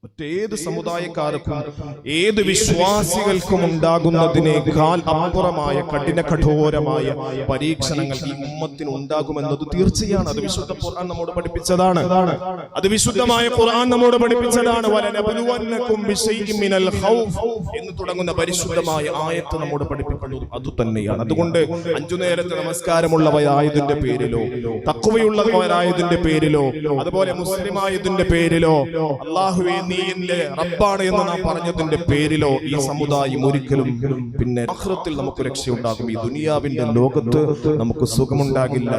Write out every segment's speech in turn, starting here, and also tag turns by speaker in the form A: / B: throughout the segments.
A: മറ്റേത് സമുദായക്കാർക്കും ഏത് വിശ്വാസികൾക്കും ഉണ്ടാകുന്നതിനേക്കാൾ അപ്പുറമായ കഠോരമായ പരീക്ഷണങ്ങൾ ഈ ഉമ്മത്തിന് ഉണ്ടാകുമെന്നത് തീർച്ചയാണ്. അത് വിശുദ്ധ ഖുർആൻ നമ്മോട് പഠിപ്പിച്ചതാണ്. അത് വിശുദ്ധമായ ഖുർആൻ നമ്മോട് പഠിപ്പിച്ചതാണ്. വലനബ്ലുവന്നകും ബിശൈഇൻ മിനൽ ഖൗഫ് എന്ന് തുടങ്ങുന്ന പരിശുദ്ധമായ ആയത്ത് നമ്മോട് പഠിപ്പിക്കുന്നത് അതുതന്നെയാണ്. അതുകൊണ്ട് 5 നേരത്തെ നമസ്കാരമുള്ളവരായതിന്റെ പേരിലോ, തഖ്വയുള്ളവരായതിന്റെ പേരിലോ, അതുപോലെ മുസ്ലിമായതിന്റെ പേരിലോ, അല്ലാഹുവേ നീ എന്റെ റബ്ബാണ് എന്ന് നാം പറഞ്ഞതിന്റെ പേരിലോ ഈ സമുദായം ഒരിക്കലും പിന്നെ ആഖിറത്തിൽ നമുക്ക് രക്ഷയുണ്ടാകും. ഈ ദുനിയാവിന്റെ ലോകത്ത് നമുക്ക് സുഖമുണ്ടാകില്ല,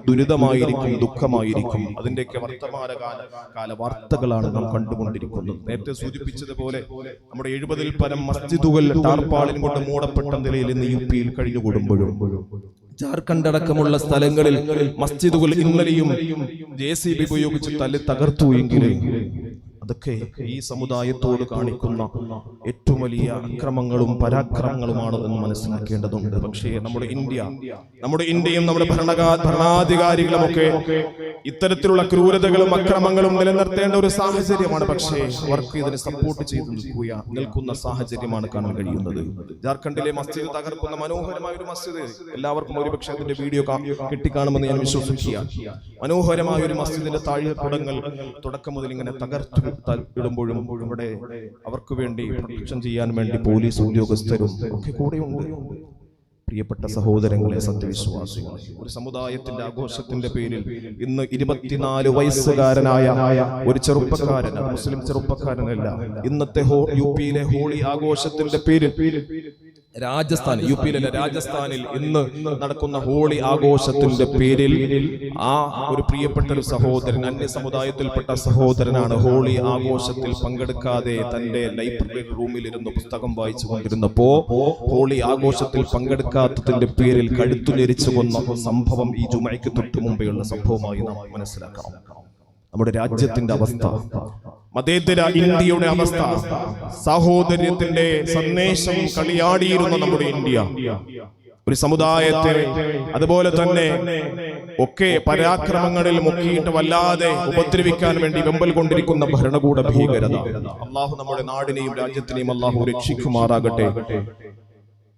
A: ദുരിതമായിരിക്കും, ദുഃഖമായിരിക്കും. അതിന്റെയൊക്കെ വർത്തമാനകാല വാർത്തകളാണ് നാം കണ്ടുകൊണ്ടിരിക്കുന്നത്. നേരത്തെ സൂചിപ്പിച്ചതുപോലെ നമ്മുടെ 70-ൽ പരം മസ്ജിദുകൾ ടാർപ്പാളിൻ കൊണ്ട് മൂടപ്പെട്ട നിലയിൽ ഇന്ന് യുപിയിൽ കഴിഞ്ഞുകൂടുമ്പോഴും ജാർഖണ്ഡ് അടക്കമുള്ള സ്ഥലങ്ങളിൽ മസ്ജിദുകൾ ഇന്നലെയും JCB ഉപയോഗിച്ച് തകർത്തു എങ്കിലും അതൊക്കെ ഈ സമുദായത്തോട് കാണിക്കുന്ന ഏറ്റവും വലിയ അക്രമങ്ങളും പരാക്രമങ്ങളുമാണ് എന്ന് മനസ്സിലാക്കേണ്ടതുണ്ട്. പക്ഷേ നമ്മുടെ ഇന്ത്യയും നമ്മുടെ ഭരണാധികാരികളുമൊക്കെ ഇത്തരത്തിലുള്ള ക്രൂരതകളും അക്രമങ്ങളും നിലനിർത്തേണ്ട ഒരു സാഹചര്യമാണ്. പക്ഷേ അവർക്ക് ഇതിനെ സപ്പോർട്ട് ചെയ്ത് നിൽക്കുന്ന സാഹചര്യമാണ് കാണാൻ കഴിയുന്നത്. ജാർഖണ്ഡിലെ മസ്ജിദ് തകർക്കുന്ന മനോഹരമായ ഒരു മസ്ജിദ്, എല്ലാവർക്കും ഒരുപക്ഷെ അതിന്റെ വീഡിയോ കിട്ടിക്കാണുമെന്ന് ഞാൻ വിശ്വസിക്കുക. മനോഹരമായ ഒരു മസ്ജിദിന്റെ താഴികക്കുടങ്ങൾ തുടക്കം മുതൽ ഇങ്ങനെ തകർത്തു ഇടുമ്പോഴും ഇവിടെ അവർക്ക് വേണ്ടി പ്രൊട്ടക്ഷൻ ചെയ്യാൻ വേണ്ടി പോലീസ് ഉദ്യോഗസ്ഥരും ഒക്കെ കൂടെയുണ്ട്. പ്രിയപ്പെട്ട സഹോദരങ്ങളെ, സത്യവിശ്വാസികളെ, ഒരു സമുദായത്തിന്റെ ആഘോഷത്തിന്റെ പേരിൽ ഇന്ന് 24 വയസ്സുകാരനായ ഒരു ചെറുപ്പക്കാരൻ, മുസ്ലിം ചെറുപ്പക്കാരനല്ല, ഇന്നത്തെ യുപിയിലെ ഹോളി ആഘോഷത്തിന്റെ പേരിൽ രാജസ്ഥാനിൽ ഇന്ന് നടക്കുന്ന ഹോളി ആഘോഷത്തിന്റെ പേരിൽ ഒരു പ്രിയപ്പെട്ട ഒരു സഹോദരൻ, അന്യ സമുദായത്തിൽപ്പെട്ട സഹോദരനാണ്, ഹോളി ആഘോഷത്തിൽ പങ്കെടുക്കാതെ തന്റെ ലൈബ്രറി റൂമിൽ ഇരുന്ന് പുസ്തകം വായിച്ചു കൊണ്ടിരുന്നപ്പോ ഹോളി ആഘോഷത്തിൽ പങ്കെടുക്കാത്തതിന്റെ പേരിൽ കഴുത്തു ഞെരിച്ചു കൊന്ന സംഭവം ഈ ജുമയ്ക്ക് തൊട്ടു മുമ്പെയുള്ള സംഭവമായി നാം മനസ്സിലാക്കണം. നമ്മുടെ രാജ്യത്തിന്റെ അവസ്ഥ, മതേതര ഇന്ത്യയുടെ അവസ്ഥ, സാഹോദര്യത്തിന്റെ സന്ദേശം കളിയാടിയിരുന്ന നമ്മുടെ ഇന്ത്യ ഒരു സമുദായത്തെ അതുപോലെ തന്നെ ഒക്കെ പരാക്രമങ്ങളിൽ മുക്കിയിട്ട് വല്ലാതെ ഉപദ്രവിക്കാൻ വേണ്ടി വെമ്പൽ കൊണ്ടിരിക്കുന്ന ഭരണകൂട ഭീകരത. അള്ളാഹു നമ്മുടെ നാടിനെയും രാജ്യത്തിനെയും അള്ളാഹു രക്ഷിക്കുമാറാകട്ടെ.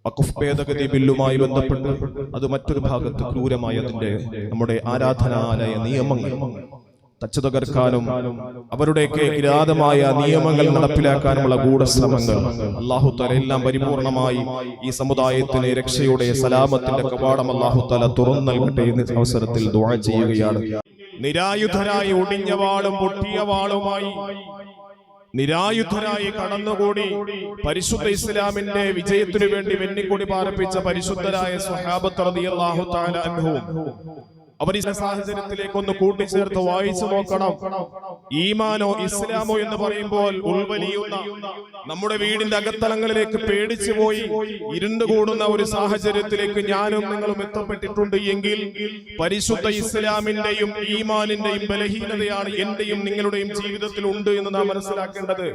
A: വഖഫ് ഭേദഗതി ബില്ലുമായി ബന്ധപ്പെട്ട് അത് മറ്റൊരു ഭാഗത്ത് ക്രൂരമായ അതിന്റെ നമ്മുടെ ആരാധനാലയ നിയമങ്ങൾ തച്ചു തകർക്കാനും അവരുടെയൊക്കെ കിരാതമായ നിയമങ്ങൾ നടപ്പിലാക്കാനുമുള്ള ഗൂഢശ്രമങ്ങൾ, അല്ലാഹു തആല എല്ലാം പരിപൂർണമായി ഈ സമുദായത്തിന് രക്ഷയുടെ സലാമത്തിന്റെ കവാടം അല്ലാഹു തആല തുറന്നു നൽകട്ടെ എന്ന് അവസരത്തിൽ ദുആ ചെയ്യുകയാണ്. നിരായുധരായി ഒടിഞ്ഞ വാളും പൊട്ടിയ വാളുമായി നിരായുധരായി കടന്നുകൂടി പരിശുദ്ധ ഇസ്ലാമിന്റെ വിജയത്തിനു വേണ്ടി വെന്നിക്കൊടി പാറിപ്പിച്ച പരിശുദ്ധരായ സ്വഹാബത്ത് റളിയല്ലാഹു തആല അൻഹും അവർ ഈ സാഹചര്യത്തിലേക്ക് ഒന്ന് കൂട്ടിച്ചേർത്ത് വായിച്ചു നോക്കണം. ഈമാനോ ഇസ്ലാമോ എന്ന് പറയുമ്പോൾ ഉൾവലിയുന്ന നമ്മുടെ വീടിന്റെ അകത്തളങ്ങളിലേക്ക് പേടിച്ചു പോയി ഇരുണ്ടുകൂടുന്ന ഒരു സാഹചര്യത്തിലേക്ക് ഞാനും നിങ്ങളും എത്തപ്പെട്ടിട്ടുണ്ട് എങ്കിൽ പരിശുദ്ധ ഇസ്ലാമിന്റെയും ഈമാനിന്റെയും ബലഹീനതയാണ് എന്റെയും നിങ്ങളുടെയും ജീവിതത്തിൽ ഉണ്ട് എന്ന് നാം മനസ്സിലാക്കേണ്ടത്.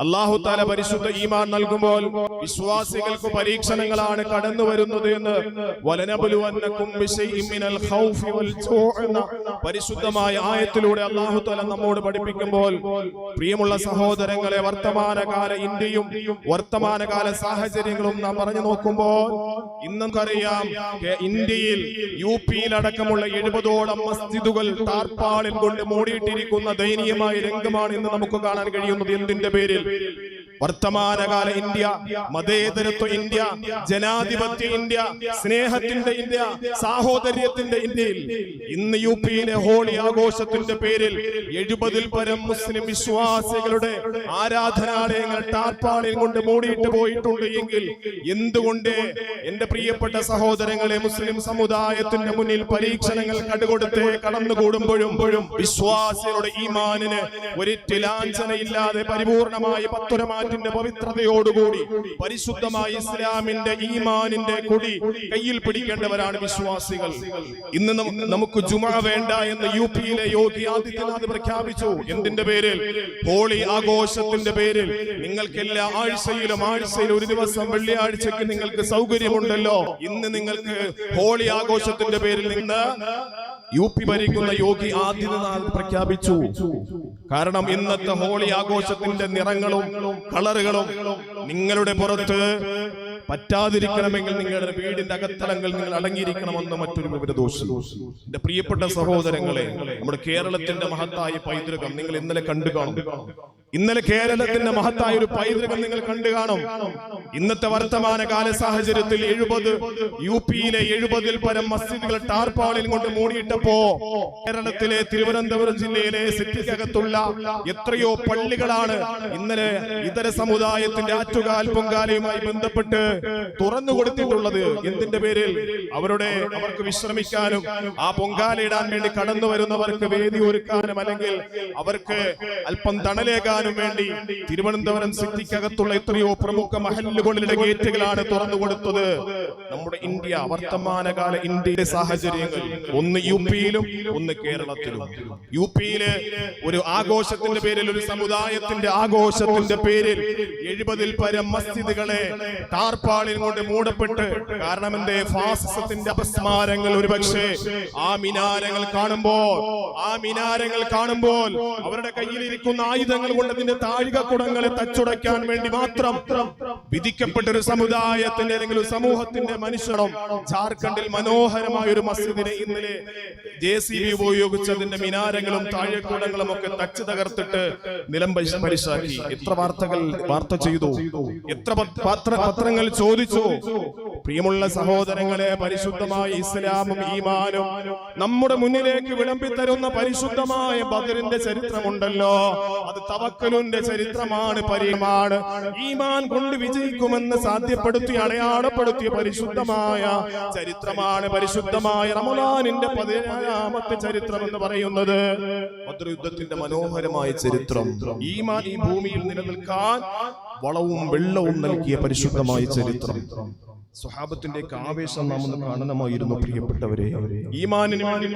A: അല്ലാഹു തആല പരിശുദ്ധ ഈമാൻ നൽകുമ്പോൾ വിശ്വാസികൾക്ക് പരീക്ഷണങ്ങളാണ് കടന്നു വരുന്നത് എന്ന് വലനബ്ലുവന്നകും ബിശൈഇൻ മിനൽ ഖൗഫി വൽ ജൂഅ് എന്ന പരിശുദ്ധമായ ആയത്തിലൂടെ അല്ലാഹു തആല നമ്മോട് പഠിപ്പിക്കുമ്പോൾ, പ്രിയമുള്ള സഹോദരങ്ങളെ, വർത്തമാനകാല ഇന്ത്യയും വർത്തമാനകാല സാഹചര്യങ്ങളും നാം പറഞ്ഞു നോക്കുമ്പോൾ ഇന്ന് നമുക്കറിയാം ഇന്ത്യയിൽ യുപിയിൽ അടക്കമുള്ള 70ഓളം മസ്ജിദുകൾ ടാർപ്പാളിൻ കൊണ്ട് മൂടിയിട്ടിരിക്കുന്ന ദയനീയമായ രംഗമാണ് ഇന്ന് നമുക്ക് കാണാൻ കഴിയുന്നത്. എന്തിന്റെ പേരിൽ? വർത്തമാനകാല ഇന്ത്യ, മതേതരത്വ ഇന്ത്യ, ജനാധിപത്യ ഇന്ത്യ, സ്നേഹത്തിന്റെ ഇന്ത്യ, സാഹോദര്യത്തിന്റെ ഇന്ത്യയിൽ ഇന്ന് യുപിയിലെ ഹോളി ആഘോഷത്തിന്റെ പേരിൽ 70-ൽ പരം മുസ്ലിം വിശ്വാസികളുടെ ആരാധനാലയങ്ങൾ ടാർപ്പാളിൻ കൊണ്ട് മൂടിയിട്ട് പോയിട്ടുണ്ട് എങ്കിൽ എന്തുകൊണ്ട് എന്റെ പ്രിയപ്പെട്ട സഹോദരങ്ങളെ, മുസ്ലിം സമുദായത്തിന്റെ മുന്നിൽ പരീക്ഷണങ്ങൾ കടുകൊടുത്ത് കടന്നുകൂടുമ്പോഴും വിശ്വാസികളുടെ ഈമാനിന് ഒരിറ്റ് ലാഞ്ചനയില്ലാതെ പരിപൂർണമായ പത്തുരമാ പവിത്രതയോടുകൂടി പരിശുദ്ധമായ ഇസ്ലാമിന്റെ ഈമാനിന്റെ കൊടി കയ്യിൽ പിടിക്കേണ്ടവരാണ് വിശ്വാസികൾ. ഇന്ന് നമുക്ക് ജുമുഅ വേണ്ട എന്ന് യുപിയിലെ യോഗി ആദിത്യനാഥ് പ്രഖ്യാപിച്ചു. എന്തിന്റെ പേരിൽ? ഹോളി ആഘോഷത്തിന്റെ പേരിൽ. നിങ്ങൾക്ക് എല്ലാ ആഴ്ചയിലും ഒരു ദിവസം വെള്ളിയാഴ്ചക്ക് നിങ്ങൾക്ക് സൗകര്യമുണ്ടല്ലോ. ഇന്ന് നിങ്ങൾക്ക് ഹോളി ആഘോഷത്തിന്റെ പേരിൽ നിന്ന് യുപി ഭരിക്കുന്ന യോഗി ആദിത്യനാഥ് പ്രഖ്യാപിച്ചു കാരണം ഇന്നത്തെ ഹോളി ആഘോഷത്തിന്റെ നിറങ്ങളും കളറുകളും നിങ്ങളുടെ പുറത്ത് പറ്റാതിരിക്കണമെങ്കിൽ നിങ്ങളുടെ വീടിന്റെ അകത്തളങ്ങൾ നിങ്ങൾ അടങ്ങിയിരിക്കണമെന്ന് മറ്റൊരു വിവരദോഷം. എന്റെ പ്രിയപ്പെട്ട സഹോദരങ്ങളെ, നമ്മുടെ കേരളത്തിന്റെ മഹത്തായ പൈതൃകം നിങ്ങൾ ഇന്നലെ കണ്ടു കാണും. ഇന്നലെ കേരളത്തിന്റെ മഹത്തായ ഒരു പൈതൃകം നിങ്ങൾ കണ്ടു കാണും. ഇന്നത്തെ വർത്തമാനകാല സാഹചര്യത്തിൽ 70 യുപിയിലെ 70-ൽ പരം മസ്ജിദുകൾ ടാർപാളിൽ കൊണ്ട് മൂടിയിട്ടപ്പോ കേരളത്തിലെ തിരുവനന്തപുരം ജില്ലയിലെ സിറ്റിക്കകത്തുള്ള എത്രയോ പള്ളികളാണ് ഇന്നലെ ഇതര സമുദായത്തിന്റെ ആറ്റുകാൽ പൊങ്കാലയുമായി ബന്ധപ്പെട്ട് തുറന്നു കൊടുത്തിട്ടുള്ളത്. എന്തിന്റെ പേരിൽ? അവർക്ക് വിശ്രമിക്കാനും ആ പൊങ്കാലയിടാൻ വേണ്ടി കടന്നു വരുന്നവർക്ക് വേദി ഒരുക്കാനും അല്ലെങ്കിൽ അവർക്ക് അല്പം തണലേകാനും വേണ്ടി തിരുവനന്തപുരം സിറ്റിക്കകത്തുള്ള എത്രയോ പ്രമുഖ മഹല്ലുകളുടെ ഗേറ്റുകളാണ് തുറന്നു കൊടുത്തത്. നമ്മുടെ ഇന്ത്യ, വർത്തമാനകാല ഇന്ത്യയുടെ സാഹചര്യങ്ങൾ ഒന്ന് യുപിയിലും ഒന്ന് കേരളത്തിലും. യുപിയിലെ ഒരു ആഘോഷത്തിന്റെ പേരിൽ, ഒരു സമുദായത്തിന്റെ ആഘോഷത്തിന്റെ പേരിൽ 70-ൽ പരം മസ്ജിദുകളെ ടാർപാളിൽ കൊണ്ട് മൂടപ്പെട്ട്, കാരണം എന്തേ? ഫാസിസത്തിന്റെ അപസ്മാരങ്ങൾ ഒരുപക്ഷെ ആ മിനാരങ്ങൾ കാണുമ്പോൾ അവരുടെ കയ്യിലിരിക്കുന്ന ആയുധങ്ങൾ കൊണ്ട് അതിന്റെ താഴികക്കുടങ്ങളെ തച്ചുടയ്ക്കാൻ വേണ്ടി മാത്രം വിധിക്കപ്പെട്ട ഒരു സമുദായത്തിന്റെ അല്ലെങ്കിൽ ഒരു സമൂഹത്തിന്റെ മനുഷ്യരും ജാർഖണ്ഡിൽ മനോഹരമായ ഒരു മസ്ജിദിനെ ഇന്നലെ JCB ഉപയോഗിച്ച് അതിന്റെ മിനാരങ്ങളും താഴികക്കുടങ്ങളും ഒക്കെ തച്ചു തകർത്തിട്ട് നിലം പരിശാക്കി. എത്ര വാർത്ത ചെയ്തു, എത്ര പത്രങ്ങൾ ചോദിച്ചു. പ്രിയമുള്ള സഹോദരങ്ങളെ, പരിശുദ്ധമായ ഇസ്ലാമും ഈമാനും നമ്മുടെ മുന്നിലേക്ക് വിളമ്പിത്തരുന്ന പരിശുദ്ധമായ ബദറിന്റെ ചരിത്രമുണ്ടല്ലോ, അത് തവക്കലുന്റെ ചരിത്രമാണ്, പരിമാണ്. ഈമാൻ കൊണ്ട് വിജയിക്കുമെന്ന് സാധ്യപ്പെടുത്തി അടയാളപ്പെടുത്തിയ പരിശുദ്ധമായ ചരിത്രമാണ് പരിശുദ്ധമായ റമളാനിന്റെ 17ാമത്തെ ചരിത്രം എന്ന് പറയുന്നത്. ബദർ യുദ്ധത്തിന്റെ മനോഹരമായ ചരിത്രം. ഈമാൻ ഈ ഭൂമിയിൽ നിലനിൽക്കാൻ വളവും വെള്ളവും നൽകിയ പരിശുദ്ധമായ ചരിത്രം. സ്വഹാബത്തിന്റെ ആവേശം നാം ഒന്ന് കാണണമായിരുന്നു പ്രിയപ്പെട്ടവരെ. ഈമാനിന് വേണ്ടി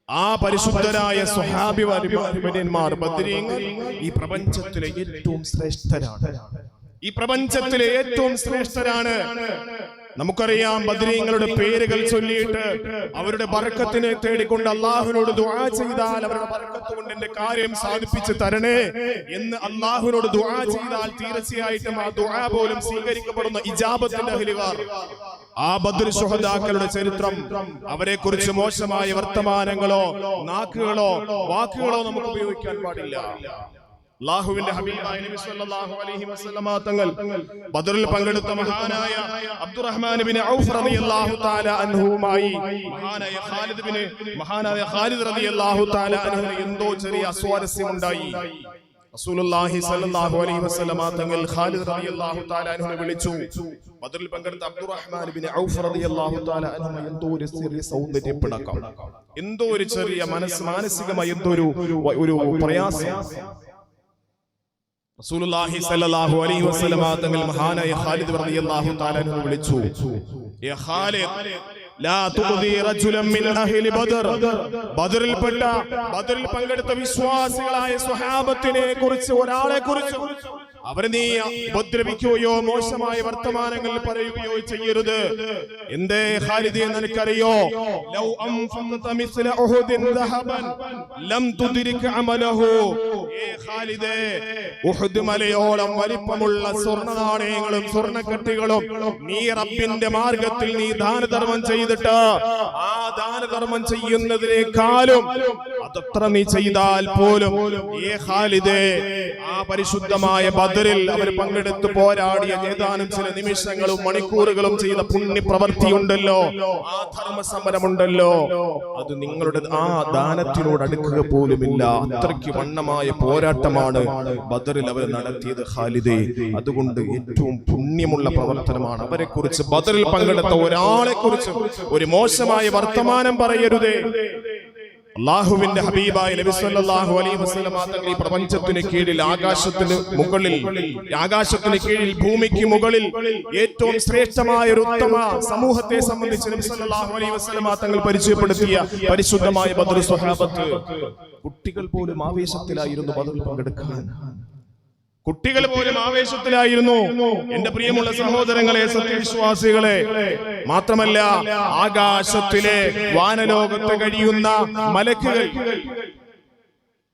A: ആ പരിശുദ്ധരായ സ്വഹാബി വര്യന്മാർ, ബദരീങ്ങൾ ഈ പ്രപഞ്ചത്തിലെ ഏറ്റവും ശ്രേഷ്ഠരാണ്. നമുക്കറിയാം, ബദരീങ്ങളുടെ പേരുകൾ ചൊല്ലിയിട്ട് അവരുടെ ബർക്കത്തിനെ തേടിക്കൊണ്ട് അള്ളാഹുവിനോട് ദുആ ചെയ്താൽ അവരുടെ ബർക്കത്ത് കൊണ്ട് എന്റെ കാര്യം സാധിപ്പിച്ച് തരണേ എന്ന് അള്ളാഹുവിനോട് ദുആ ചെയ്താൽ തീർച്ചയായിട്ടും ആ ദുആ പോലും സ്വീകരിക്കപ്പെടുന്ന ഇജാബത്തിന്റെ അഹ്ലുകാർ. ആ ബദർ ശുഹദാക്കളുടെ ചരിത്രം, അവരെ കുറിച്ച് മോശമായ വർത്തമാനങ്ങളോ നാക്കുകളോ വാക്കുകളോ നമുക്ക് ഉപയോഗിക്കാൻ പാടില്ല. അല്ലാഹുവിന്റെ ഹബീബായ നബി സല്ലല്ലാഹു അലൈഹി വസല്ലമ തങ്ങൾ ബദറിൽ പങ്കെടുത്ത മഹാനായ അബ്ദുറഹ്മാൻ ഇബ്നു ഔഫ് റളിയല്ലാഹു തആല അൻഹുമായി മഹാനായ ഖാലിദ് റളിയല്ലാഹു തആല അൻഹു എന്തോ ചെറിയ അസ്വാരസ്യമുണ്ടായി. റസൂലുള്ളാഹി സ്വല്ലല്ലാഹു അലൈഹി വസല്ലമ തങ്ങൾ ഖാലിദ് റളിയല്ലാഹു തആല അൻഹുവിനെ വിളിച്ചു. ബദറിൽ പങ്കെടുത്ത അബ്ദുറഹ്മാൻ ഇബ്നു ഔഫ് റളിയല്ലാഹു തആല അൻഹു എന്തോ ഒരു ചെറിയ സൗന്ദര്യപ്പിണക്കം, എന്തോ ഒരു ചെറിയ മാനസികമായ എന്തോ ഒരു പ്രയാസം. റസൂലുള്ളാഹി സ്വല്ലല്ലാഹു അലൈഹി വസല്ലമ തങ്ങൾ മഹാനായ ഖാലിദ് റളിയല്ലാഹു തആല അൻഹു വിളിച്ചു, യാ ഖാലിദ് ലാ തുഖദി റജുലൻ മിൻ അഹ്ലി ബദർ. ബദറിൽ പങ്കെടുത്ത വിശ്വാസികളായ സ്വഹാബത്തിനെ കുറിച്ച്, ഒരാളെ കുറിച്ച് അവരെ നീ ഉപദ്രവിക്കുകയോ മോശമായ വർത്തമാനങ്ങൾ പറയുകയോ ചെയ്യരുത്. എന്തേ ഖാലിദേ, നിനക്കറിയോ? ലൗ അൻഫഖത മിസ്ല ഉഹുദിൻ ദഹബൻ ലം തുദ്രിക അമലഹു. ഏ ഖാലിദേ, ഉഹുദ് മലയോളം വലിപ്പമുള്ള സ്വർണ്ണ നാണയങ്ങളും സ്വർണ്ണക്കട്ടികളും നീ റബ്ബിന്റെ മാർഗത്തിൽ നീ ദാനധർമ്മം ചെയ്തിട്ട് ആ ദാനധർമ്മം ചെയ്യുന്നതിനേക്കാളും അതത്ര നീ ചെയ്താൽ പോലും ഏ ഖാലിദേ, ആ പരിശുദ്ധമായ ബദറിൽ അവർ പങ്കെടുത്ത് പോരാടിയ ഏതാനും ചില നിമിഷങ്ങളും മണിക്കൂറുകളും ചെയ്ത പുണ്യപ്രവൃത്തിയുണ്ടല്ലോ, ആ ധർമ്മസമരമുണ്ടല്ലോ, അത് നിങ്ങളുടെ ആ ദാനത്തിനോട് അടുക്കുക പോലുമില്ല. അത്രയ്ക്ക് വണ്ണമായ പോരാട്ടമാണ് ബദറിൽ അവർ നടത്തിയത് ഖാലിദേ. അതുകൊണ്ട് ഏറ്റവും പുണ്യമുള്ള പ്രവർത്തനമാണ്. അവരെ കുറിച്ച്, ബദറിൽ പങ്കെടുത്ത ഒരാളെ കുറിച്ച് ഒരു മോശമായ വർത്തമാനം പറയരുതേ. അല്ലാഹുവിന്റെ ഹബീബായ നബി സല്ലല്ലാഹു അലൈഹി വസല്ലമ തങ്ങൾ ഈ പ്രപഞ്ചത്തിന് കീഴിൽ, ആകാശത്തിന് മുകളിൽ, ആകാശത്തിന് കീഴിൽ, ഭൂമിക്ക് മുകളിൽ ഏറ്റവും ശ്രേഷ്ഠമായ ഒരു ഉത്തമ സമൂഹത്തെ സംബന്ധിച്ച് നബി സല്ലല്ലാഹു അലൈഹി വസല്ലമ തങ്ങൾ പരിചയപ്പെടുത്തിയ പരിശുദ്ധമായ ബദർ സ്വഹാബത്ത്. കുട്ടികൾ പോലും ആവേശത്തിലായിരുന്നു ബദറിൽ പങ്കെടുക്കാൻ. കുട്ടികൾ പോലും ആവേശത്തിലായിരുന്നു. എന്റെ പ്രിയമുള്ള സഹോദരങ്ങളെ, സത്യവിശ്വാസികളെ, മാത്രമല്ല ആകാശത്തിലെ വാനലോകത്ത് കഴിയുന്ന മലക്കുകൾ,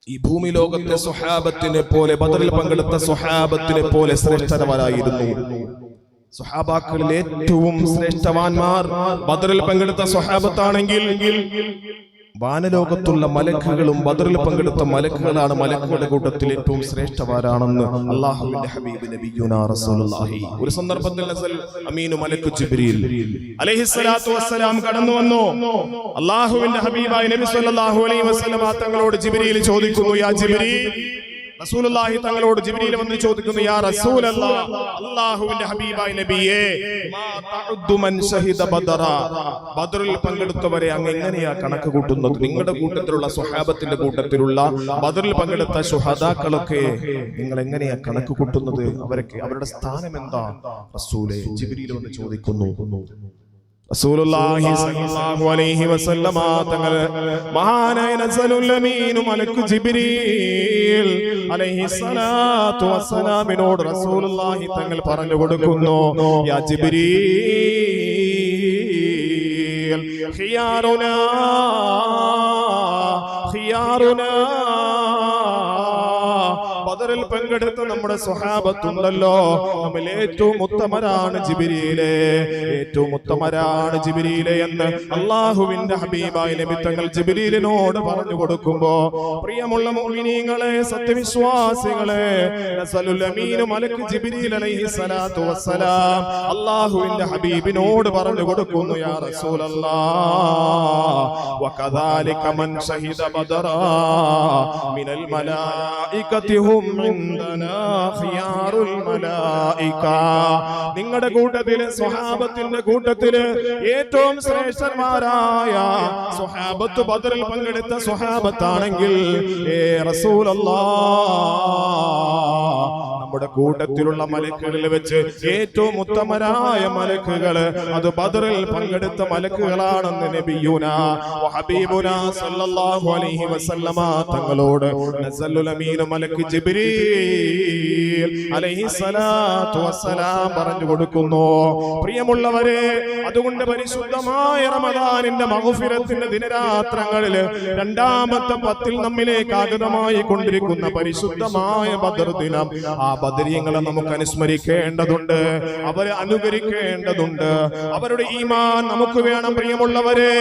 A: ഈ ഭൂമി ലോകത്തെ സ്വഹാബത്തിനെ പോലെ, ബദറിൽ പങ്കെടുത്ത സ്വഹാബത്തിനെ പോലെ ശ്രേഷ്ഠന്മാരായിരുന്നു. സ്വഹാബാക്കളിൽ ഏറ്റവും ശ്രേഷ്ഠവാന്മാർ ബദറിൽ പങ്കെടുത്ത സ്വഹാബത്താണെങ്കിൽ വാനലോകത്തുള്ള മലക്കുകളും ബദറിൽ പങ്കെടുത്ത മലക്കുകളാണ് മലക്കുകളുടെ കൂട്ടത്തിൽ ഏറ്റവും ശ്രേഷ്ഠവാരാണെന്ന് അല്ലാഹുവിന്റെ ഹബീബ് നബിയുനാ റസൂലുള്ളാഹി. ഒരു സന്ദർഭത്തിൽ അമീനു മലക്കു ജിബ്രീൽ അലൈഹിസ്സലാത്തു വസ്സലാം കടന്നു വന്നു. അല്ലാഹുവിന്റെ ഹബീബായ നബി സല്ലല്ലാഹു അലൈഹി വസല്ലം തങ്ങളോട് ജിബ്രീൽ ചോദിക്കുന്നു, യാ ജിബ്രീൽ, റസൂലുള്ളാഹി തങ്ങളോട് ജിബ്രീൽ വന്ന് ചോദിക്കുന്നു, യാ റസൂലല്ലാഹ്, അല്ലാഹുവിന്റെ ഹബീബായ നബിയേ, മാ തഉദ്ദു മൻ ഷഹിദ ബദറ, ബദറിൽ പങ്കെടുത്തവരെ അങ്ങ് എങ്ങനെയാ കണക്ക് കൂട്ടുന്നത്? നിങ്ങളുടെ കൂട്ടത്തിലുള്ള സ്വഹാബത്തിന്റെ കൂട്ടത്തിലുള്ള ബദറിൽ പങ്കെടുത്ത ശുഹദാക്കളൊക്കെ നിങ്ങൾ എങ്ങനെയാ കണക്ക് കൂട്ടുന്നത്? അവരുടെ സ്ഥാനം എന്താ റസൂലേ? ജിബ്രീൽ വന്ന് ചോദിക്കുന്നു. റസൂലുള്ളാഹി സ്വല്ലല്ലാഹു അലൈഹി വസല്ലമ തങ്ങൾ മഹാനായ നസലുൽ അമീൻ മലക്കു ജിബ്രീൽ അലൈഹിസ്സലാത്തു വസ്സലാമിനോട് റസൂലുള്ളാഹി തങ്ങൾ പറഞ്ഞു കൊടുക്കുന്നു, യാ ജിബ്രീൽ, ഖിയാറുനാ ഖിയാറുനാ, ബദറിൽ പങ്കെടുത്ത നമ്മുടെ സ്വഹാബത്തുണ്ടല്ലോ, നമ്മൾ ഏറ്റവും ഉത്തമരാണ് ജിബ്രീലേ, ഏറ്റവും ഉത്തമരാണ് ജിബ്രീലേ എന്ന് അല്ലാഹുവിന്റെ ഹബീബായ നബി തങ്ങൾ ജിബ്രീലിനോട് പറഞ്ഞു കൊടുക്കുമ്പോ, പ്രിയമുള്ള മുഅ്മിനീങ്ങളെ, സത്യവിശ്വാസികളെ, നസലുൽ അമീൻ മലക്ക് ജിബ്രീൽ അലൈഹിസ്സലാത്തു വസ്സലാം അല്ലാഹുവിന്റെ ഹബീബിനോട് പറഞ്ഞു കൊടുക്കുന്നു, യാ റസൂലല്ലാഹ്, വകദാലിക മൻ ഷഹിദ ബദറ മിനൽ മലായികതി നിങ്ങളുടെ കൂട്ടത്തില്, സ്വഹാബത്തിന്റെ കൂട്ടത്തില് ഏറ്റവും ശ്രേഷ്ഠന്മാരായ സ്വഹാബത്ത് ബദറിൽ പങ്കെടുത്ത സ്വഹാബത്താണെങ്കിൽ റസൂലല്ലാഹ്, നമ്മുടെ കൂട്ടത്തിലുള്ള മലക്കുകളിൽ വെച്ച് ഏറ്റവും ഉത്തമരായ മലക്കുകള് അത് ബദറിൽ പങ്കെടുത്ത മലക്കുകളാണെന്ന് നബിയുനാ ഹബീബുനാ സല്ലല്ലാഹു അലൈഹി വസല്ലമ തങ്ങളോട് നസലുൽ അമീൻ മലക്ക് ജിബ്രീൽ അലൈഹിസ്സലാത്തു വസ്സലാം പറഞ്ഞു കൊടുക്കുന്നു. പ്രിയമുള്ളവരെ, അതുകൊണ്ട് പരിശുദ്ധമായ റമദാനിന്റെ മഗ്ഫിറത്തിന്റെ ദിനരാത്രങ്ങളില് രണ്ടാമത്തെ 10 നമ്മിലേക്ക് ആഗതമായി കൊണ്ടിരിക്കുന്ന പരിശുദ്ധമായ ബദർ ദിനം, ആ ബദരീങ്ങളെ നമുക്ക് അനുസ്മരിക്കേണ്ടതുണ്ട്, അവരെ അനുകരിക്കേണ്ടതുണ്ട്. അവരുടെ ഈമാൻ നമുക്ക് വേണം. പ്രിയമുള്ളവരെ,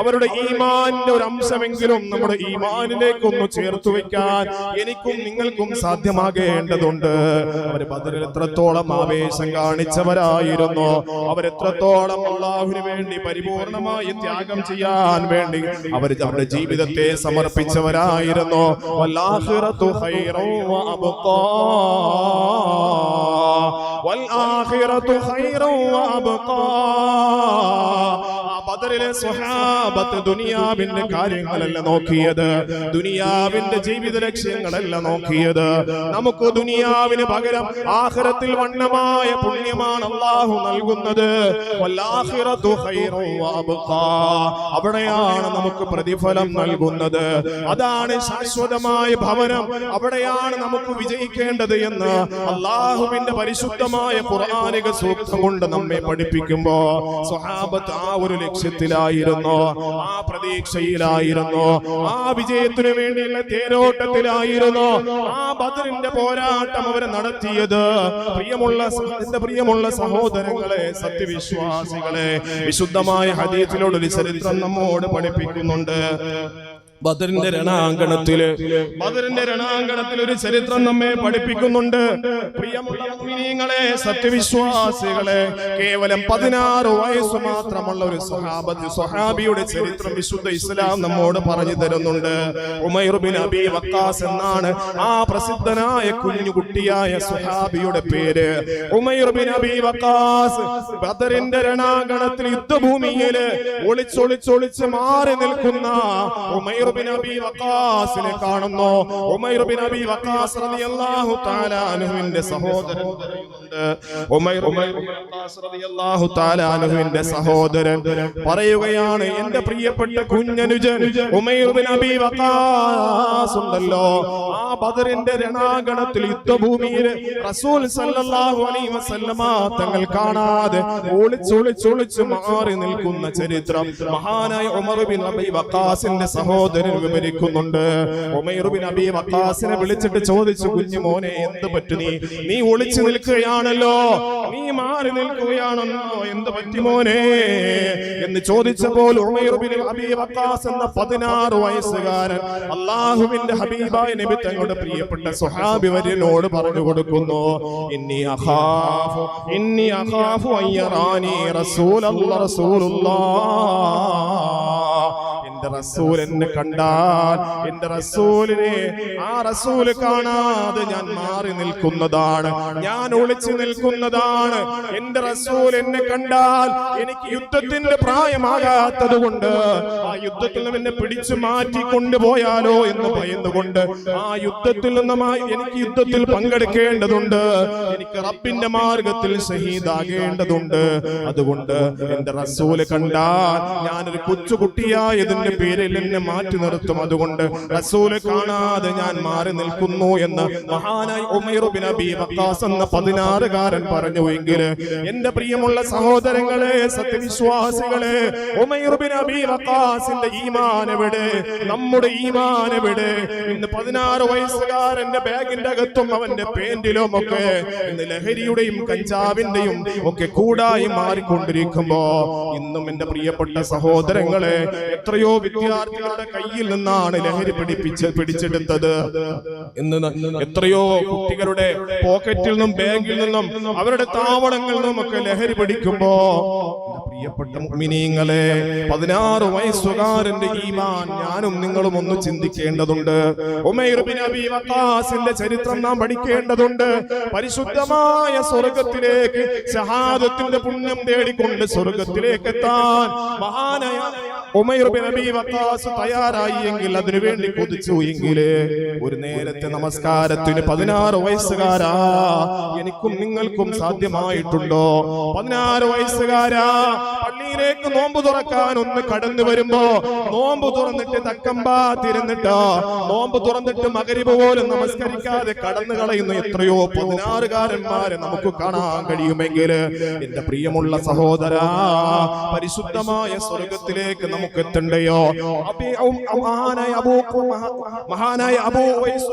A: അവരുടെ ഈമാന്റെ ഒരു അംശമെങ്കിലും നമ്മുടെ ഈമാനിലേക്കൊന്ന് ചേർത്തു വെക്കാൻ എനിക്കും നിങ്ങൾക്കും സാധ്യമാകേണ്ടതുണ്ട്. അവര് ബദറിൽ എത്രത്തോളം ആവേശം കാണിച്ചവരായിരുന്നു, അവരെത്രത്തോളം അല്ലാഹുവിന് വേണ്ടി പരിപൂർണമായി ത്യാഗം ചെയ്യാൻ വേണ്ടി അവരുടെ ജീവിതത്തെ സമർപ്പിച്ചവരായിരുന്നു. വൽആഖിറതു ഖൈറു വഅബ്ഖാ, വൽആഖിറതു ഖൈറു വഅബ്ഖാ. ബദറിലെ സ്വഹാബത്ത് ദുനിയാവിന്റെ കാര്യങ്ങളല്ല നോക്കിയത്, ദുനിയാവിന്റെ ജീവിത ലക്ഷ്യങ്ങളല്ല നോക്കിയത്. നമുക്ക് ദുനിയാവിന് പകരം ആഖിറത്തിൽ വണ്ണമായ പുണ്യമാണ് അല്ലാഹു നൽകുന്നത്. വൽആഖിറതു ഖൈറു വഅബ്ഖാ, അവിടെയാണ് നമുക്ക് പ്രതിഫലം നൽകുന്നത്. അതാണ് ശാശ്വതമായ ഭവനം, അവിടെയാണ് നമുക്ക് വിജയിക്കേണ്ടത് എന്ന് അല്ലാഹുവിന്റെ പരിശുദ്ധമായ ഖുർആനിക സൂക്തം കൊണ്ട് നമ്മെ പഠിപ്പിക്കുമ്പോ സ്വഹാബത്ത് ആ ഒരു ലക്ഷ്യത്തിലായിരുന്നു, ആ പ്രതീക്ഷയിലായിരുന്നു, ആ വിജയത്തിനു വേണ്ടിയുള്ള തേരോട്ടത്തിലായിരുന്നു. ആ ബദറിന്റെ പോരാട്ടം അവർ നടത്തിയത്. പ്രിയമുള്ള സഹോദരങ്ങളെ, സത്യവിശ്വാസികളെ, വിശുദ്ധമായ ഹദീസിലൂടെ ഒരു ചരിത്രം നമ്മോട് പഠിപ്പിക്കുന്നുണ്ട്. ബദറിന്റെ രണാങ്കണത്തില് ഒരു ചരിത്രം നമ്മെ പഠിപ്പിക്കുന്നുണ്ട്. പ്രിയമുള്ള മുഅ്മിനീങ്ങളെ, സത്യവിശ്വാസികളെ, കേവലം 16 വയസ്സ് മാത്രമുള്ള ഒരു സ്വഹാബിയുടെ ചരിത്രം വിശുദ്ധ ഇസ്ലാം നമ്മോട് പറഞ്ഞു തരുന്നുണ്ട്. ഉമൈർ ബിൻ അബി വക്കാസ് എന്നാണ് ആ പ്രസിദ്ധനായ കുഞ്ഞുകുട്ടിയായ സ്വഹാബിയുടെ പേര്. ഉമൈർ ബിൻ അബി വക്കാസ് ബദറിന്റെ രണാങ്കണത്തിൽ യുദ്ധഭൂമിയില് ഒളിച്ചൊളിച്ച് മാറി നിൽക്കുന്ന ഉമൈർ ബിൻ അബി വക്കാസിനെ കാണുന്നു. ഉമൈർ ബിൻ അബി വക്കാസ് റളിയല്ലാഹു തആല അൻഹുവിന്റെ സഹോദരൻ ഉമൈർ ബിൻ വക്കാസ് റളിയല്ലാഹു തആല അൻഹുവിന്റെ സഹോദരൻ പറയുകയാണ്, എന്റെ പ്രിയപ്പെട്ട കുഞ്ഞനുജൻ ഉമൈർ ബിൻ അബി വക്കാസ് ഉണ്ടല്ലോ, ആ ബദറിന്റെ രണാങ്കണത്തിൽ യുദ്ധഭൂമിയിൽ റസൂൽ സല്ലല്ലാഹു അലൈഹി വസല്ലമ തങ്ങൾ കാണാതെ ഒളിച്ചൊളിച്ച് മാറി നിൽക്കുന്ന ചരിത്രം മഹാനായ ഉമർ ബിൻ അബി വക്കാസിന്റെ സഹോദരൻ സഹോദരൻ വിവരിക്കുന്നുണ്ട്. ഉമൈർ ബിൻ അബീ വഖാസിനെ വിളിച്ചിട്ട് ചോദിച്ചു, കുഞ്ഞു മോനെ എന്ത് പറ്റി? നീ ഒളിച്ചു നിൽക്കുകയാണല്ലോ, നീ മാറി നിൽക്കുകയാണല്ലോ, എന്ത് പറ്റി മോനെ എന്ന് ചോദിച്ചപ്പോൾ ഉമൈർ ബിൻ അബീ വഖാസ് എന്ന 16 വയസ്സുകാരൻ അല്ലാഹുവിന്റെ ഹബീബായ നബി തങ്ങളുടെ പ്രിയപ്പെട്ട സ്വഹാബി വര്യനോട് പറഞ്ഞു കൊടുക്കുന്നു, ഇന്നി അഖാഫു അയ്യറാനി റസൂലുള്ളാഹ്, എന്റെ റസൂൽ എന്നെ കണ്ടാൽ, എന്റെ റസൂലിനെ ആ റസൂൽ കാണാതെ ഞാൻ മാറി നിൽക്കുന്നതാണ്, ഞാൻ ഒളിച്ചു നിൽക്കുന്നതാണ്. എന്റെ റസൂൽ എന്നെ കണ്ടാൽ എനിക്ക് യുദ്ധത്തിന്റെ പ്രായമാകാത്തത് കൊണ്ട് ആ യുദ്ധത്തിൽ നിന്ന് എന്നെ പിടിച്ചു മാറ്റി കൊണ്ടുപോയാലോ എന്ന് ഭയന്നുകൊണ്ട് ആ യുദ്ധത്തിൽ നിന്നുമായി എനിക്ക് യുദ്ധത്തിൽ പങ്കെടുക്കേണ്ടതുണ്ട്, എനിക്ക് റബ്ബിന്റെ മാർഗത്തിൽ ഷഹീദാകേണ്ടതുണ്ട്. അതുകൊണ്ട് എന്റെ റസൂല് കണ്ടാൽ ഞാനൊരു കൊച്ചുകുട്ടിയായതിന്റെ പേരിൽ എന്നെ മാറ്റി നിർത്തും. അതുകൊണ്ട് റസൂല് കാണാതെ ഞാൻ മാറി നിൽക്കുന്നു എന്ന് മഹാനായ ഉമൈർ ബിൻ അബീ വഖാസ് എന്ന 16കാരൻ പറഞ്ഞുവെങ്കിൽ എന്റെ പ്രിയമുള്ള സഹോദരങ്ങളെ, സത്യവിശ്വാസികളെ, ഉമൈർ ബിൻ അബീ വഖാസിന്റെ ഈമാൻ എവിടെ? നമ്മുടെ ഈമാൻ എവിടെ? ഇന്ന് 16 വയസ്സുകാരന്റെ ബാഗിന്റെ അകത്തും അവന്റെ പേന്റിലും ഒക്കെ ഇന്ന് ലഹരിയുടെയും കഞ്ചാവിന്റെയും ഒക്കെ കൂടായി മാറിക്കൊണ്ടിരിക്കുമ്പോ ഇന്നും എന്റെ പ്രിയപ്പെട്ട സഹോദരങ്ങളെ, എത്രയോ വിദ്യാർത്ഥികളുടെ കയ്യിൽ നിന്നാണ് ലഹരി പിടിച്ചെടുത്തത്. ഇന്ന് എത്രയോ കുട്ടികളുടെ പോക്കറ്റിൽ നിന്നും ബാഗിൽ നിന്നും അവരുടെ താവളങ്ങളിൽ നിന്നും ഒക്കെ ലഹരി പിടിക്കുമ്പോ പ്രിയപ്പെട്ട മുഅ്മിനീങ്ങളെ, 16 വയസ്സുകാരന്റെ ഈമാൻ ഞാനും നിങ്ങളും ഒന്ന് ചിന്തിക്കേണ്ടതുണ്ട്. ഉമൈർ ബിൻ അബീ വഖാസിന്റെ ചരിത്രം നാം പഠിക്കേണ്ടതുണ്ട്. പരിശുദ്ധമായ സ്വർഗത്തിലേക്ക് ഷഹാദത്തിന്റെ പുണ്യം തേടിക്കൊണ്ട് സ്വർഗത്തിലേക്ക് എത്താൻ മഹാനായ ഉമൈർ ബിൻ അബീ വഖാസ് തയ്യാറായി എങ്കിൽ, അതിനുവേണ്ടി കൊതിച്ചു എങ്കിൽ, ഒരു നേരത്തെ നമസ്കാരത്തിന് 16 വയസ്സുകാരാ എനിക്കും നിങ്ങൾക്കും സാധ്യമായിട്ടുണ്ടോ? 16 വയസ്സുകാരാ പള്ളിയിലേക്ക് നോമ്പ് തുറക്കാൻ ഒന്ന് കടന്നു വരുമ്പോ നോമ്പ് തുറന്നിട്ട് തക്കമ്പാ തിരുന്നിട്ടോ നോമ്പ് തുറന്നിട്ട് മഗ്രിബ് പോലും നമസ്കരിക്കാതെ കടന്നു കളയുന്ന എത്രയോ 16കാരന്മാരെ നമുക്ക് കാണാൻ കഴിയുമെങ്കിൽ എന്റെ പ്രിയമുള്ള സഹോദരാ, പരിശുദ്ധമായ സ്വർഗത്തിലേക്ക് നമുക്ക് എത്തണ്ടയോ? മഹാനായ അബൂ ഉവൈസ്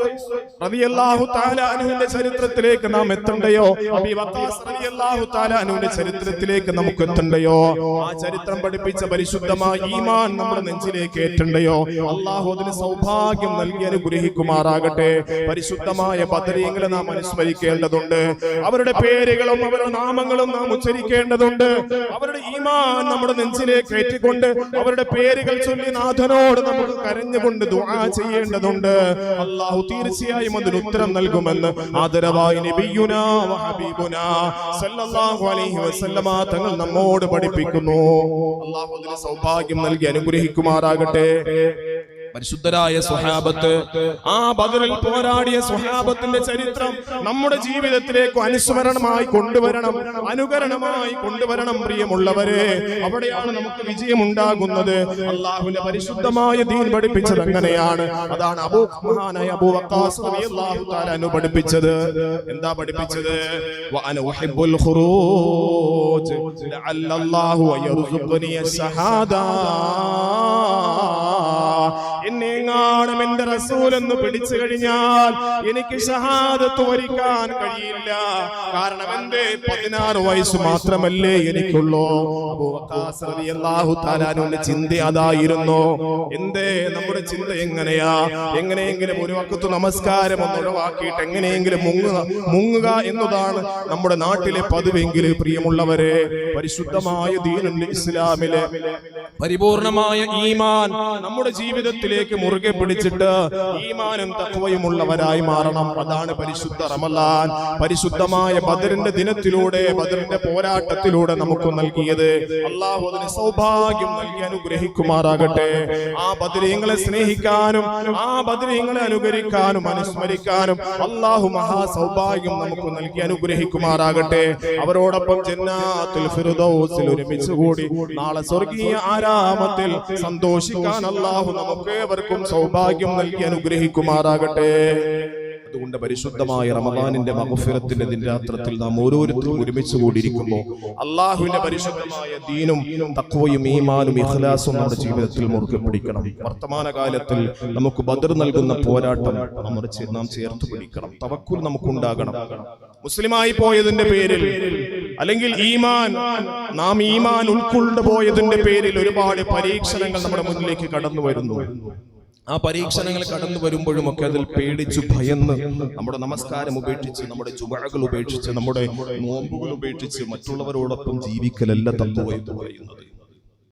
A: റളിയല്ലാഹു തആല അൻഹുവിന്റെ ചരിത്രത്തിലേക്ക് നാം എത്തണ്ടയോ? അബീ വഖാസ് റളിയല്ലാഹു തആല അൻഹുവിന്റെ ചരിത്രത്തിലേക്ക് നമുക്ക് എത്തണ്ടയോ? ആ ചരിത്രം പഠിപ്പിച്ച പരിശുദ്ധമായ ഈമാൻ നമ്മുടെ നെഞ്ചിലേക്ക് ഏറ്റണ്ടയോ? അല്ലാഹു അതിന് സൗഭാഗ്യം നൽകി അനുഗ്രഹിക്കുമാറാകട്ടെ. പരിശുദ്ധമായ ബദരീങ്ങളെ നാം അനുസ്മരിക്കേണ്ടതുണ്ട്. അവരുടെ പേരുകളും അവരുടെ നാമങ്ങളും നാം ഉച്ചരിക്കേണ്ടതുണ്ട്. അവരുടെ ഈമാൻ നമ്മുടെ നെഞ്ചിലേക്ക് ഏറ്റിക്കൊണ്ട് അവരുടെ പേരുകൾ ചൊല്ലി നാഥനോട് നമുക്ക് കരഞ്ഞുകൊണ്ട് ദുആ ചെയ്യേണ്ടതുണ്ട്. അല്ലാഹു തീർച്ചയായും അതിന് ഉത്തരം നൽകുമെന്ന് ആദരവായി നബിയുനാ വ ഹബീബുനാ സല്ലല്ലാഹു അലൈഹി വസല്ലമ തങ്ങൾ നമ്മോട് പഠിപ്പിക്കുന്നു. അല്ലാഹു അതിന് സൗഭാഗ്യം നൽകി അനുഗ്രഹിക്കുമാറാകട്ടെ. പരിശുദ്ധരായ സ്വഹാബത്ത്, ആ ബദറിൽ പോരാടിയ സ്വഹാബത്തിന്റെ ചരിത്രം നമ്മുടെ ജീവിതത്തിലേക്ക് അനുസ്മരണമായി കൊണ്ടുവരണം, അനുകരണമായി കൊണ്ടുവരണം. പ്രിയമുള്ളവരെ, അവിടെയാണ് നമുക്ക് വിജയമുണ്ടാകുന്നത്. അല്ലാഹുവിന്റെ പരിശുദ്ധമായ ദീൻ പഠിപ്പിച്ചത് അങ്ങനെയാണ്. അതാണ് മഹാനായ അബൂ വഖാസ് റളിയല്ലാഹു തആല അൻഹു പഠിപ്പിച്ചത്. എന്താ പഠിപ്പിച്ചത്? വഅന ഉഹിബ്ബുൽ ഖുറൂജ് ലഅല്ലല്ലാഹു യർസുഖുനി അശ്ശഹാദ. എന്നെങ്ങാനും എന്റെ റസൂൽ എന്ന് പിടിച്ചു കഴിഞ്ഞാൽ എനിക്ക് ഷഹാദത്ത് വരിക്കാൻ കഴിയില്ല. കാരണം എന്റെ 16 വയസ്സ് മാത്രമല്ലേ എനിക്കുള്ളൂ. അബൂ വഖാസ് റളിയല്ലാഹു തആല അൻഹുവിന്റെ ചിന്ത അതായിരുന്നു. എന്തേ നമ്മുടെ ചിന്ത എങ്ങനെയാ? എങ്ങനെയെങ്കിലും ഒരു വഖത്ത് നമസ്കാരം ഒന്ന് ഒഴിവാക്കിയിട്ട് എങ്ങനെയെങ്കിലും മുങ്ങുക എന്നതാണ് നമ്മുടെ നാട്ടിലെ പതിവെങ്കിൽ പ്രിയമുള്ളവരെ, പരിശുദ്ധമായ ദീനുൽ ഇസ്ലാമിലെ പരിപൂർണമായ ഈമാൻ നമ്മുടെ ജീവിതത്തിലേക്ക് മുറുകെ പിടിച്ചിട്ട് ഈമാനും തഖ്വയും ഉള്ളവരായി മാറണം. അതാണ് പരിശുദ്ധ റമളാൻ, പരിശുദ്ധമായ ബദറിന്റെ ദിനത്തിലൂടെ, ബദറിന്റെ പോരാട്ടത്തിലൂടെ നമുക്ക് നൽകിയത്. അല്ലാഹു അതിന് സൗഭാഗ്യം നൽകി അനുഗ്രഹിക്കുമാറാകട്ടെ. ആ ബദരീങ്ങളെ സ്നേഹിക്കാനും ആ ബദരീങ്ങളെ അനുകരിക്കാനും അനുസ്മരിക്കാനും അല്ലാഹു മഹാ സൗഭാഗ്യം നമുക്ക് നൽകി അനുഗ്രഹിക്കുമാറാകട്ടെ. അവരോടൊപ്പം ജന്നാത്തുൽ ഫിർദൗസിൽ ഒരുമിച്ച് കൂടി നാളെ സ്വർഗീയ ആരാമത്തിൽ സന്തോഷിക്കാൻ അല്ലാഹു നമുക്ക് ഏവർക്കും സൗഭാഗ്യം നൽകി അനുഗ്രഹിക്കുമാറാകട്ടെ. അതുകൊണ്ട് പരിശുദ്ധമായ റമദാനിന്റെ മഗ്ഫിറത്തിന്റെ ദിനരാത്രത്തിൽ നാം ഓരോരുത്തരും ഒരുമിച്ച് കൂടിയിരിക്കുമ്പോൾ അള്ളാഹുവിന്റെ പരിശുദ്ധമായ ദീനും തഖ്വയും ഈമാനും ഇഖ്ലാസും നമ്മുടെ ജീവിതത്തിൽ മുറുകെ പിടിക്കണം. വർത്തമാനകാലത്തിൽ നമുക്ക് ബദർ നൽകുന്ന പോരാട്ടം നാം ചേർത്ത് പിടിക്കണം. തവക്കുൽ നമുക്കുണ്ടാകണം. മുസ്ലിമായി പോയതിന്റെ പേരിൽ അല്ലെങ്കിൽ നാം ഈമാൻ ഉൾക്കൊണ്ടു പോയതിന്റെ പേരിൽ ഒരുപാട് പരീക്ഷണങ്ങൾ നമ്മുടെ മുന്നിലേക്ക് കടന്നു വരുന്നു. ആ പരീക്ഷണങ്ങൾ കടന്നു വരുമ്പോഴുമൊക്കെ അതിൽ പേടിച്ചു ഭയന്ന് നമ്മുടെ നമസ്കാരം ഉപേക്ഷിച്ച്, നമ്മുടെ ജുമുഅകൾ ഉപേക്ഷിച്ച്, നമ്മുടെ നോമ്പുകൾ ഉപേക്ഷിച്ച് മറ്റുള്ളവരോടൊപ്പം ജീവിക്കലല്ല തഖ്വ എന്ന് പറയുന്നത്.